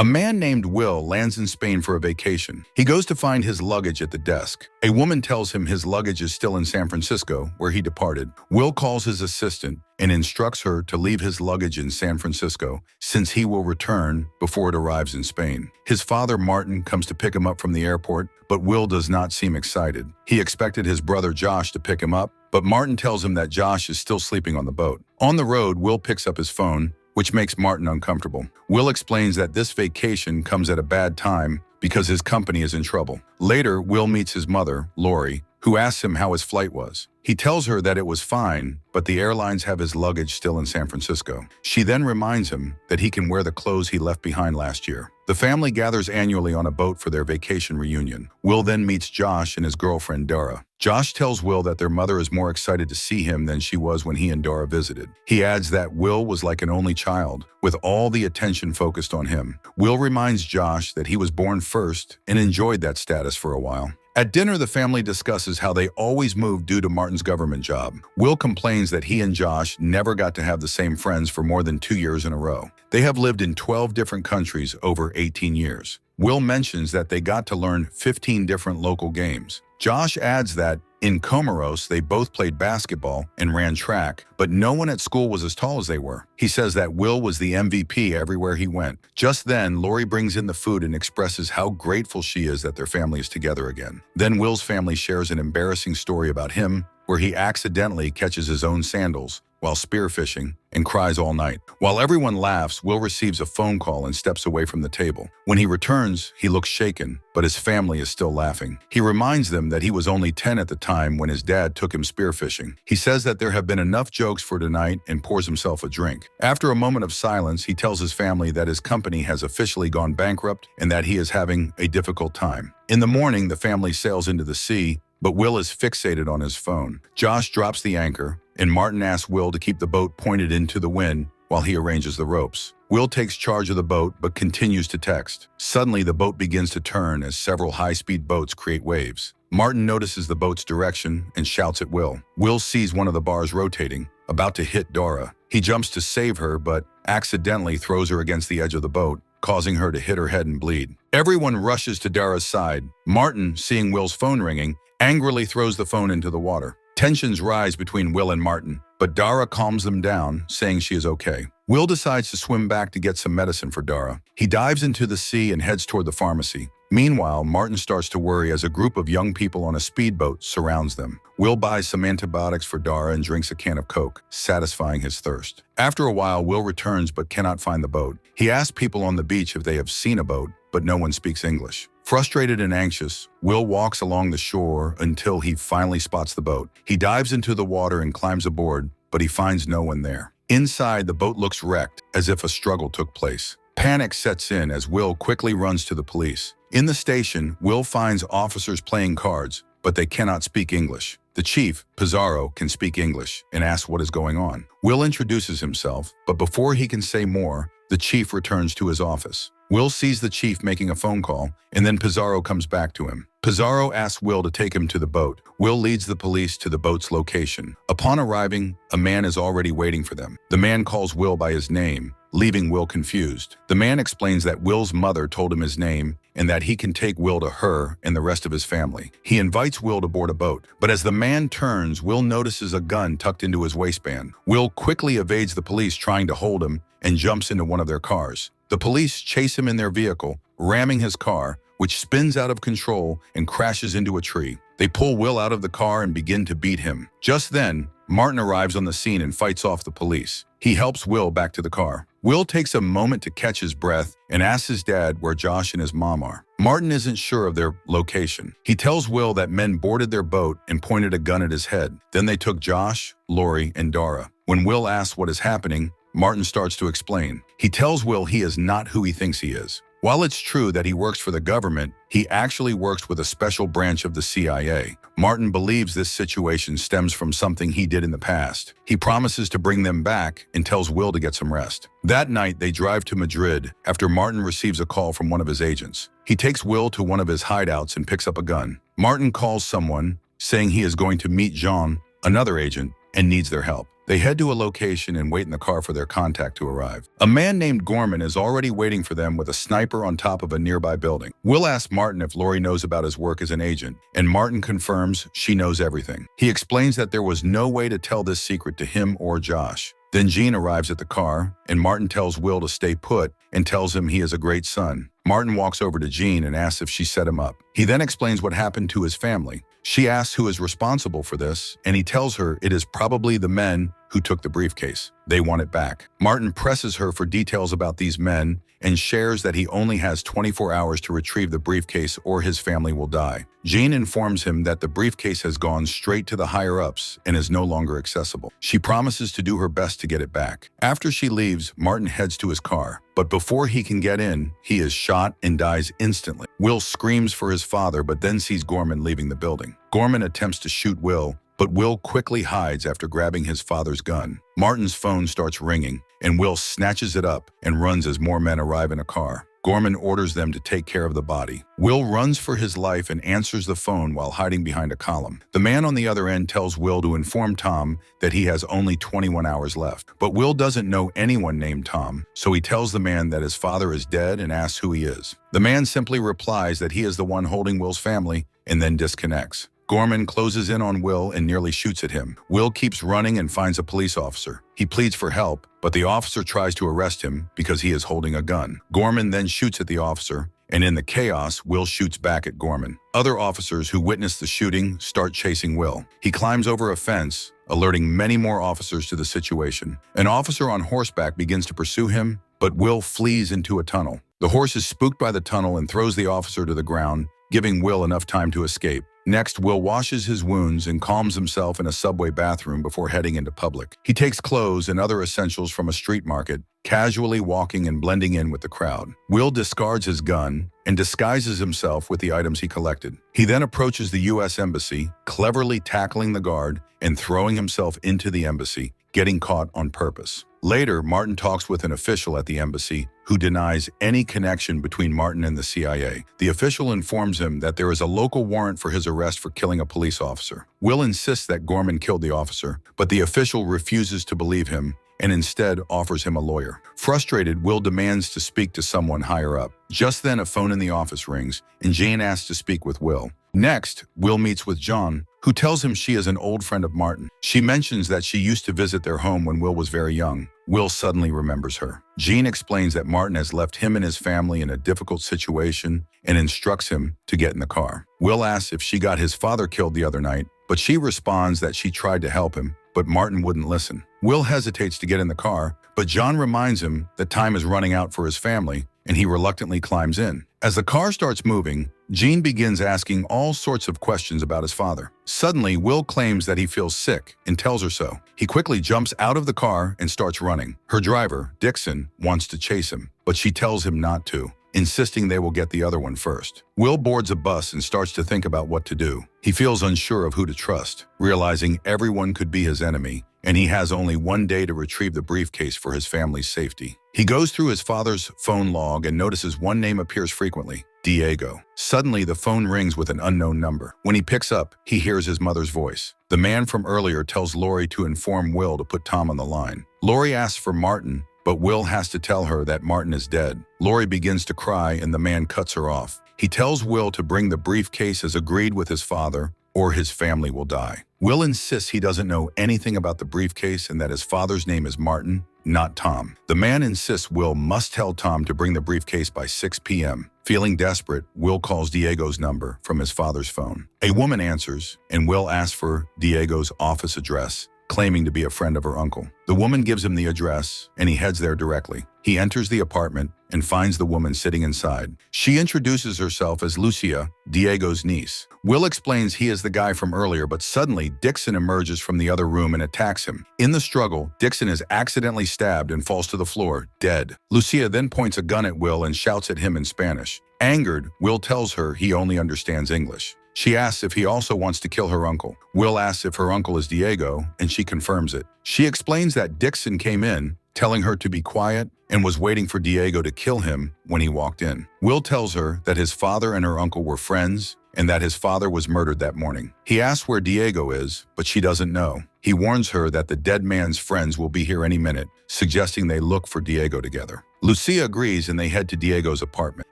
A man named Will lands in Spain for a vacation. He goes to find his luggage at the desk. A woman tells him his luggage is still in San Francisco, where he departed. Will calls his assistant and instructs her to leave his luggage in San Francisco since he will return before it arrives in Spain. His father, Martin, comes to pick him up from the airport, but Will does not seem excited. He expected his brother Josh to pick him up, but Martin tells him that Josh is still sleeping on the boat. On the road, Will picks up his phone, which makes Martin uncomfortable. Will explains that this vacation comes at a bad time because his company is in trouble. Later, Will meets his mother, Lori, who asks him how his flight was. He tells her that it was fine, but the airlines have his luggage still in San Francisco. She then reminds him that he can wear the clothes he left behind last year. The family gathers annually on a boat for their vacation reunion. Will then meets Josh and his girlfriend, Dara. Josh tells Will that their mother is more excited to see him than she was when he and Dara visited. He adds that Will was like an only child, with all the attention focused on him. Will reminds Josh that he was born first and enjoyed that status for a while. At dinner, the family discusses how they always moved due to Martin's government job. Will complains that he and Josh never got to have the same friends for more than 2 years in a row. They have lived in 12 different countries over 18 years. Will mentions that they got to learn 15 different local games. Josh adds that in Comoros, they both played basketball and ran track, but no one at school was as tall as they were. He says that Will was the MVP everywhere he went. Just then, Lori brings in the food and expresses how grateful she is that their family is together again. Then Will's family shares an embarrassing story about him, where he accidentally catches his own sandals while spearfishing and cries all night. While everyone laughs, Will receives a phone call and steps away from the table. When he returns, he looks shaken, but his family is still laughing. He reminds them that he was only 10 at the time when his dad took him spearfishing. He says that there have been enough jokes for tonight and pours himself a drink. After a moment of silence, he tells his family that his company has officially gone bankrupt and that he is having a difficult time. In the morning, the family sails into the sea, but Will is fixated on his phone. Josh drops the anchor, and Martin asks Will to keep the boat pointed into the wind while he arranges the ropes. Will takes charge of the boat but continues to text. Suddenly, the boat begins to turn as several high-speed boats create waves. Martin notices the boat's direction and shouts at Will. Will sees one of the bars rotating, about to hit Dara. He jumps to save her but accidentally throws her against the edge of the boat, causing her to hit her head and bleed. Everyone rushes to Dara's side. Martin, seeing Will's phone ringing, angrily throws the phone into the water. Tensions rise between Will and Martin, but Dara calms them down, saying she is okay. Will decides to swim back to get some medicine for Dara. He dives into the sea and heads toward the pharmacy. Meanwhile, Martin starts to worry as a group of young people on a speedboat surrounds them. Will buys some antibiotics for Dara and drinks a can of Coke, satisfying his thirst. After a while, Will returns but cannot find the boat. He asks people on the beach if they have seen a boat, but no one speaks English. Frustrated and anxious, Will walks along the shore until he finally spots the boat. He dives into the water and climbs aboard, but he finds no one there. Inside, the boat looks wrecked, as if a struggle took place. Panic sets in as Will quickly runs to the police. In the station, Will finds officers playing cards, but they cannot speak English. The chief, Pizarro, can speak English and asks what is going on. Will introduces himself, but before he can say more, the chief returns to his office. Will sees the chief making a phone call, and then Pizarro comes back to him. Pizarro asks Will to take him to the boat. Will leads the police to the boat's location. Upon arriving, a man is already waiting for them. The man calls Will by his name, leaving Will confused. The man explains that Will's mother told him his name and that he can take Will to her and the rest of his family. He invites Will to board a boat, but as the man turns, Will notices a gun tucked into his waistband. Will quickly evades the police trying to hold him and jumps into one of their cars. The police chase him in their vehicle, ramming his car, which spins out of control and crashes into a tree. They pull Will out of the car and begin to beat him. Just then, Martin arrives on the scene and fights off the police. He helps Will back to the car. Will takes a moment to catch his breath and asks his dad where Josh and his mom are. Martin isn't sure of their location. He tells Will that men boarded their boat and pointed a gun at his head. Then they took Josh, Lori, and Dara. When Will asks what is happening, Martin starts to explain. He tells Will he is not who he thinks he is. While it's true that he works for the government, he actually works with a special branch of the CIA. Martin believes this situation stems from something he did in the past. He promises to bring them back and tells Will to get some rest. That night, they drive to Madrid after Martin receives a call from one of his agents. He takes Will to one of his hideouts and picks up a gun. Martin calls someone, saying he is going to meet Jean, another agent, and needs their help. They head to a location and wait in the car for their contact to arrive. A man named Gorman is already waiting for them with a sniper on top of a nearby building. Will asks Martin if Lori knows about his work as an agent, and Martin confirms she knows everything. He explains that there was no way to tell this secret to him or Josh. Then Gene arrives at the car, and Martin tells Will to stay put and tells him he is a great son. Martin walks over to Gene and asks if she set him up. He then explains what happened to his family. She asks who is responsible for this, and he tells her it is probably the men who took the briefcase. They want it back. Martin presses her for details about these men and shares that he only has 24 hours to retrieve the briefcase or his family will die. Gene informs him that the briefcase has gone straight to the higher-ups and is no longer accessible. She promises to do her best to get it back. After she leaves, Martin heads to his car, but before he can get in, he is shot and dies instantly. Will screams for his father, but then sees Gorman leaving the building. Gorman attempts to shoot Will, but Will quickly hides after grabbing his father's gun. Martin's phone starts ringing, and Will snatches it up and runs as more men arrive in a car. Gorman orders them to take care of the body. Will runs for his life and answers the phone while hiding behind a column. The man on the other end tells Will to inform Tom that he has only 21 hours left. But Will doesn't know anyone named Tom, so he tells the man that his father is dead and asks who he is. The man simply replies that he is the one holding Will's family and then disconnects. Gorman closes in on Will and nearly shoots at him. Will keeps running and finds a police officer. He pleads for help, but the officer tries to arrest him because he is holding a gun. Gorman then shoots at the officer, and in the chaos, Will shoots back at Gorman. Other officers who witness the shooting start chasing Will. He climbs over a fence, alerting many more officers to the situation. An officer on horseback begins to pursue him, but Will flees into a tunnel. The horse is spooked by the tunnel and throws the officer to the ground, giving Will enough time to escape. Next, Will washes his wounds and calms himself in a subway bathroom before heading into public. He takes clothes and other essentials from a street market, casually walking and blending in with the crowd. Will discards his gun and disguises himself with the items he collected. He then approaches the U.S. Embassy, cleverly tackling the guard and throwing himself into the embassy, getting caught on purpose. Later, Martin talks with an official at the embassy who denies any connection between Martin and the CIA. The official informs him that there is a local warrant for his arrest for killing a police officer. Will insists that Gorman killed the officer, but the official refuses to believe him and instead offers him a lawyer. Frustrated, Will demands to speak to someone higher up. Just then, a phone in the office rings, and Jane asks to speak with Will. Next, Will meets with John, who tells him she is an old friend of Martin. She mentions that she used to visit their home when Will was very young. Will suddenly remembers her. Jean explains that Martin has left him and his family in a difficult situation and instructs him to get in the car. Will asks if she got his father killed the other night, but she responds that she tried to help him, but Martin wouldn't listen. Will hesitates to get in the car, but John reminds him that time is running out for his family, and he reluctantly climbs in. As the car starts moving, Gene begins asking all sorts of questions about his father. Suddenly, Will claims that he feels sick and tells her so. He quickly jumps out of the car and starts running. Her driver, Dixon, wants to chase him, but she tells him not to, insisting they will get the other one first. Will boards a bus and starts to think about what to do. He feels unsure of who to trust, realizing everyone could be his enemy, and he has only one day to retrieve the briefcase for his family's safety. He goes through his father's phone log and notices one name appears frequently: Diego. Suddenly, the phone rings with an unknown number. When he picks up, he hears his mother's voice. The man from earlier tells Lori to inform Will to put Tom on the line. Lori asks for Martin, but Will has to tell her that Martin is dead. Lori begins to cry and the man cuts her off. He tells Will to bring the briefcase as agreed with his father, or his family will die. Will insists he doesn't know anything about the briefcase and that his father's name is Martin, not Tom. The man insists Will must tell Tom to bring the briefcase by 6 p.m. Feeling desperate, Will calls Diego's number from his father's phone. A woman answers, and Will asks for Diego's office address, claiming to be a friend of her uncle. The woman gives him the address, and he heads there directly. He enters the apartment and finds the woman sitting inside. She introduces herself as Lucia, Diego's niece. Will explains he is the guy from earlier, but suddenly Dixon emerges from the other room and attacks him. In the struggle, Dixon is accidentally stabbed and falls to the floor, dead. Lucia then points a gun at Will and shouts at him in Spanish. Angered, Will tells her he only understands English. She asks if he also wants to kill her uncle. Will asks if her uncle is Diego, and she confirms it. She explains that Dixon came in, telling her to be quiet, and was waiting for Diego to kill him when he walked in. Will tells her that his father and her uncle were friends, and that his father was murdered that morning. He asks where Diego is, but she doesn't know. He warns her that the dead man's friends will be here any minute, suggesting they look for Diego together. Lucia agrees and they head to Diego's apartment.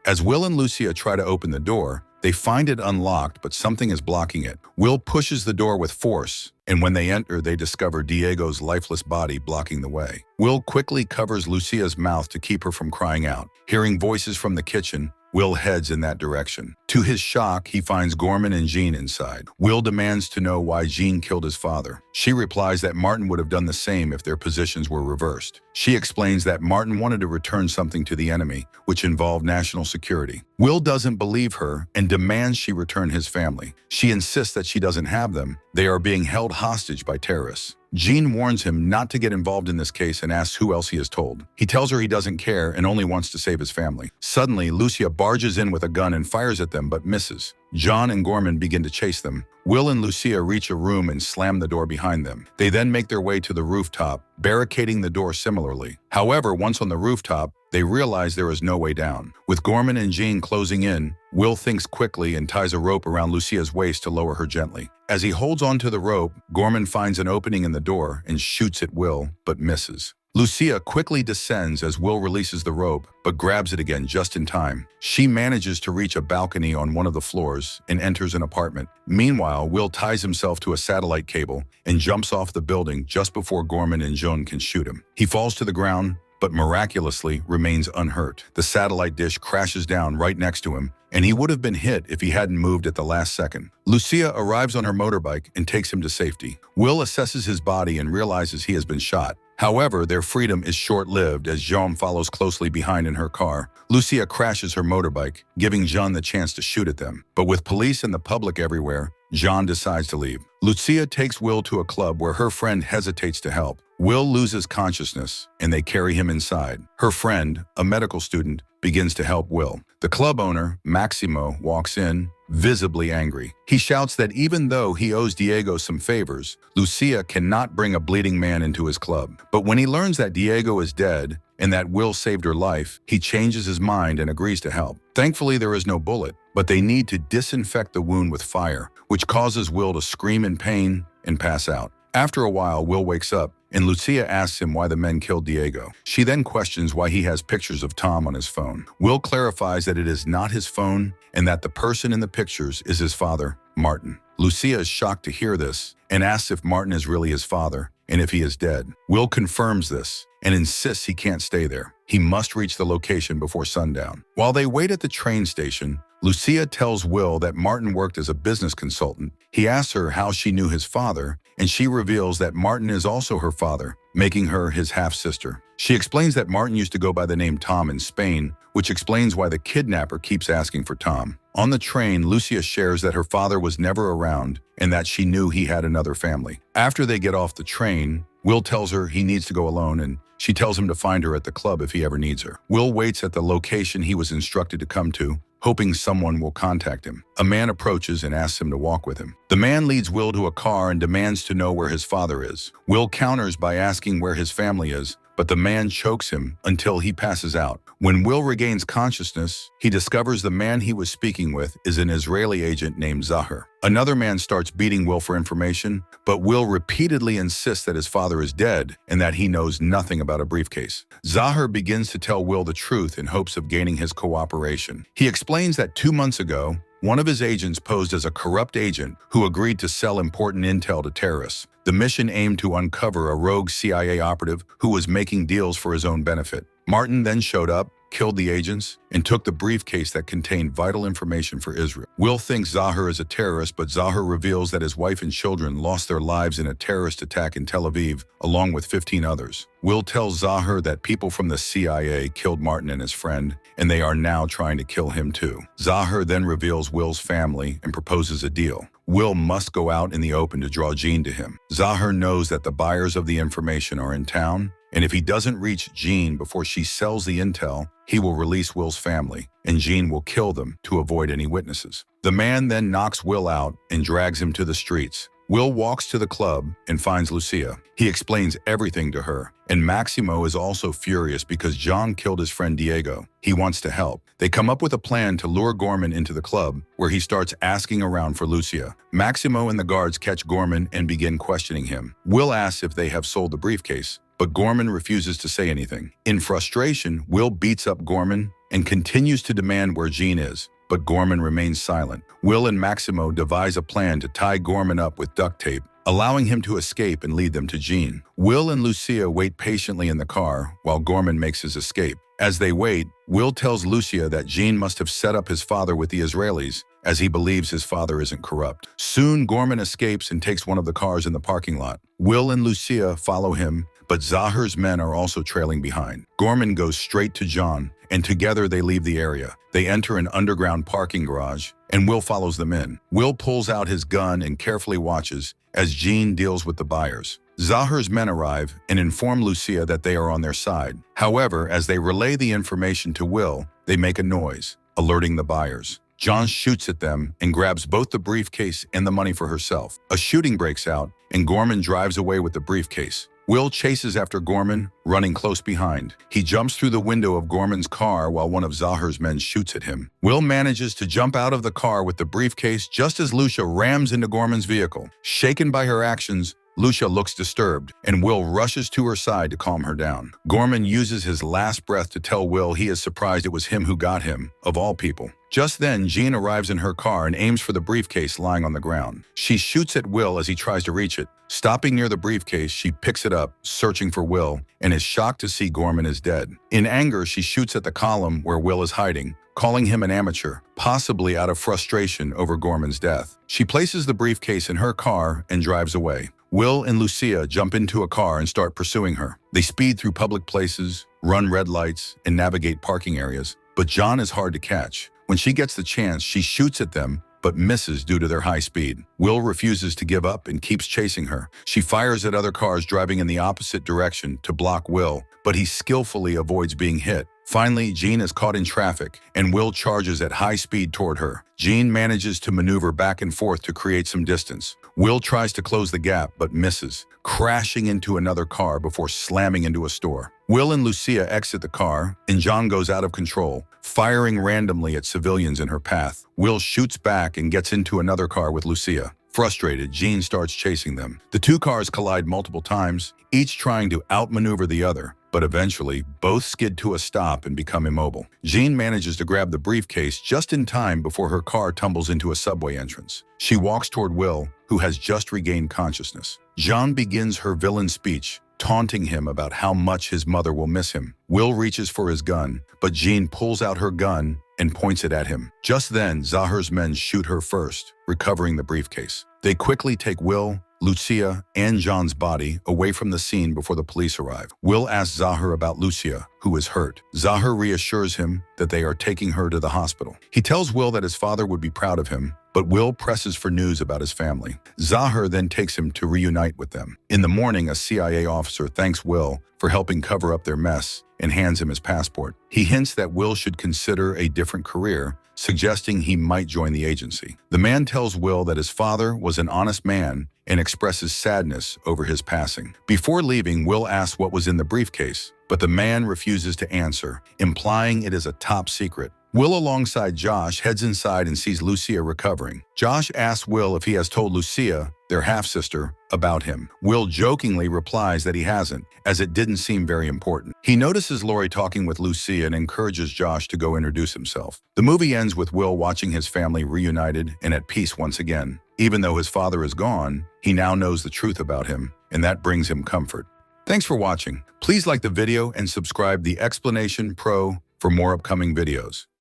As Will and Lucia try to open the door, they find it unlocked, but something is blocking it. Will pushes the door with force, and when they enter, they discover Diego's lifeless body blocking the way. Will quickly covers Lucia's mouth to keep her from crying out. Hearing voices from the kitchen, Will heads in that direction. To his shock, he finds Gorman and Jean inside. Will demands to know why Jean killed his father. She replies that Martin would have done the same if their positions were reversed. She explains that Martin wanted to return something to the enemy, which involved national security. Will doesn't believe her and demands she return his family. She insists that she doesn't have them. They are being held hostage by terrorists. Jean warns him not to get involved in this case and asks who else he has told. He tells her he doesn't care and only wants to save his family. Suddenly, Lucia barges in with a gun and fires at them but misses. John and Gorman begin to chase them. Will and Lucia reach a room and slam the door behind them. They then make their way to the rooftop, barricading the door similarly. However, once on the rooftop, they realize there is no way down. With Gorman and Jean closing in, Will thinks quickly and ties a rope around Lucia's waist to lower her gently. As he holds onto the rope, Gorman finds an opening in the door and shoots at Will, but misses. Lucia quickly descends as Will releases the rope, but grabs it again just in time. She manages to reach a balcony on one of the floors and enters an apartment. Meanwhile, Will ties himself to a satellite cable and jumps off the building just before Gorman and Jean can shoot him. He falls to the ground, but miraculously remains unhurt. The satellite dish crashes down right next to him, and he would have been hit if he hadn't moved at the last second. Lucia arrives on her motorbike and takes him to safety. Will assesses his body and realizes he has been shot. However, their freedom is short-lived as Jean follows closely behind in her car. Lucia crashes her motorbike, giving Jean the chance to shoot at them. But with police and the public everywhere, Jean decides to leave. Lucia takes Will to a club where her friend hesitates to help. Will loses consciousness, and they carry him inside. Her friend, a medical student, begins to help Will. The club owner, Maximo, walks in, visibly angry. He shouts that even though he owes Diego some favors, Lucia cannot bring a bleeding man into his club. But when he learns that Diego is dead and that Will saved her life, he changes his mind and agrees to help. Thankfully, there is no bullet, but they need to disinfect the wound with fire, which causes Will to scream in pain and pass out. After a while, Will wakes up, and Lucia asks him why the men killed Diego. She then questions why he has pictures of Tom on his phone. Will clarifies that it is not his phone and that the person in the pictures is his father, Martin. Lucia is shocked to hear this and asks if Martin is really his father and if he is dead. Will confirms this and insists he can't stay there. He must reach the location before sundown. While they wait at the train station, Lucia tells Will that Martin worked as a business consultant. He asks her how she knew his father, and she reveals that Martin is also her father, making her his half-sister. She explains that Martin used to go by the name Tom in Spain, which explains why the kidnapper keeps asking for Tom. On the train, Lucia shares that her father was never around and that she knew he had another family. After they get off the train, Will tells her he needs to go alone, and she tells him to find her at the club if he ever needs her. Will waits at the location he was instructed to come to, hoping someone will contact him. A man approaches and asks him to walk with him. The man leads Will to a car and demands to know where his father is. Will counters by asking where his family is, but the man chokes him until he passes out. When Will regains consciousness, he discovers the man he was speaking with is an Israeli agent named Zahir. Another man starts beating Will for information, but Will repeatedly insists that his father is dead and that he knows nothing about a briefcase. Zahir begins to tell Will the truth in hopes of gaining his cooperation. He explains that 2 months ago, one of his agents posed as a corrupt agent who agreed to sell important intel to terrorists. The mission aimed to uncover a rogue CIA operative who was making deals for his own benefit. Martin then showed up, killed the agents, and took the briefcase that contained vital information for Israel. Will thinks Zahir is a terrorist, but Zahir reveals that his wife and children lost their lives in a terrorist attack in Tel Aviv, along with 15 others. Will tells Zahir that people from the CIA killed Martin and his friend, and they are now trying to kill him too. Zahir then reveals Will's family and proposes a deal. Will must go out in the open to draw Jean to him. Zahir knows that the buyers of the information are in town, and if he doesn't reach Jean before she sells the intel, he will release Will's family, and Jean will kill them to avoid any witnesses. The man then knocks Will out and drags him to the streets. Will walks to the club and finds Lucia. He explains everything to her, and Maximo is also furious because John killed his friend Diego. He wants to help. They come up with a plan to lure Gorman into the club, where he starts asking around for Lucia. Maximo and the guards catch Gorman and begin questioning him. Will asks if they have sold the briefcase, but Gorman refuses to say anything. In frustration, Will beats up Gorman and continues to demand where Jean is, but Gorman remains silent. Will and Maximo devise a plan to tie Gorman up with duct tape, allowing him to escape and lead them to Jean. Will and Lucia wait patiently in the car while Gorman makes his escape. As they wait, Will tells Lucia that Jean must have set up his father with the Israelis, as he believes his father isn't corrupt. Soon, Gorman escapes and takes one of the cars in the parking lot. Will and Lucia follow him, but Zahir's men are also trailing behind. Gorman goes straight to John, and together they leave the area. They enter an underground parking garage, and Will follows them in. Will pulls out his gun and carefully watches as Jean deals with the buyers. Zahir's men arrive and inform Lucia that they are on their side. However, as they relay the information to Will, they make a noise, alerting the buyers. John shoots at them and grabs both the briefcase and the money for herself. A shooting breaks out, and Gorman drives away with the briefcase. Will chases after Gorman, running close behind. He jumps through the window of Gorman's car while one of Zahir's men shoots at him. Will manages to jump out of the car with the briefcase just as Lucia rams into Gorman's vehicle. Shaken by her actions, Lucia looks disturbed, and Will rushes to her side to calm her down. Gorman uses his last breath to tell Will he is surprised it was him who got him, of all people. Just then, Jean arrives in her car and aims for the briefcase lying on the ground. She shoots at Will as he tries to reach it. Stopping near the briefcase, she picks it up, searching for Will, and is shocked to see Gorman is dead. In anger, she shoots at the column where Will is hiding, calling him an amateur, possibly out of frustration over Gorman's death. She places the briefcase in her car and drives away. Will and Lucia jump into a car and start pursuing her. They speed through public places, run red lights, and navigate parking areas, but John is hard to catch. When she gets the chance, she shoots at them, but misses due to their high speed. Will refuses to give up and keeps chasing her. She fires at other cars driving in the opposite direction to block Will, but he skillfully avoids being hit. Finally, Jean is caught in traffic, and Will charges at high speed toward her. Jean manages to maneuver back and forth to create some distance. Will tries to close the gap, but misses, crashing into another car before slamming into a store. Will and Lucia exit the car, and John goes out of control, firing randomly at civilians in her path. Will shoots back and gets into another car with Lucia. Frustrated, Jean starts chasing them. The two cars collide multiple times, each trying to outmaneuver the other, but eventually, both skid to a stop and become immobile. Jean manages to grab the briefcase just in time before her car tumbles into a subway entrance. She walks toward Will, who has just regained consciousness. Jean begins her villain speech, taunting him about how much his mother will miss him. Will reaches for his gun, but Jean pulls out her gun and points it at him. Just then, Zahir's men shoot her first, recovering the briefcase. They quickly take Will, Lucia, and John's body away from the scene before the police arrive. Will asks Zahir about Lucia, who is hurt. Zahir reassures him that they are taking her to the hospital. He tells Will that his father would be proud of him, but Will presses for news about his family. Zahir then takes him to reunite with them. In the morning, a CIA officer thanks Will for helping cover up their mess and hands him his passport. He hints that Will should consider a different career, suggesting he might join the agency. The man tells Will that his father was an honest man and expresses sadness over his passing. Before leaving, Will asks what was in the briefcase, but the man refuses to answer, implying it is a top secret. Will, alongside Josh, heads inside and sees Lucia recovering. Josh asks Will if he has told Lucia, their half-sister, about him. Will jokingly replies that he hasn't, as it didn't seem very important. He notices Lori talking with Lucia and encourages Josh to go introduce himself. The movie ends with Will watching his family reunited and at peace once again. Even though his father is gone, he now knows the truth about him, and that brings him comfort. Thanks for watching. Please like the video and subscribe the Explanation Pro for more upcoming videos.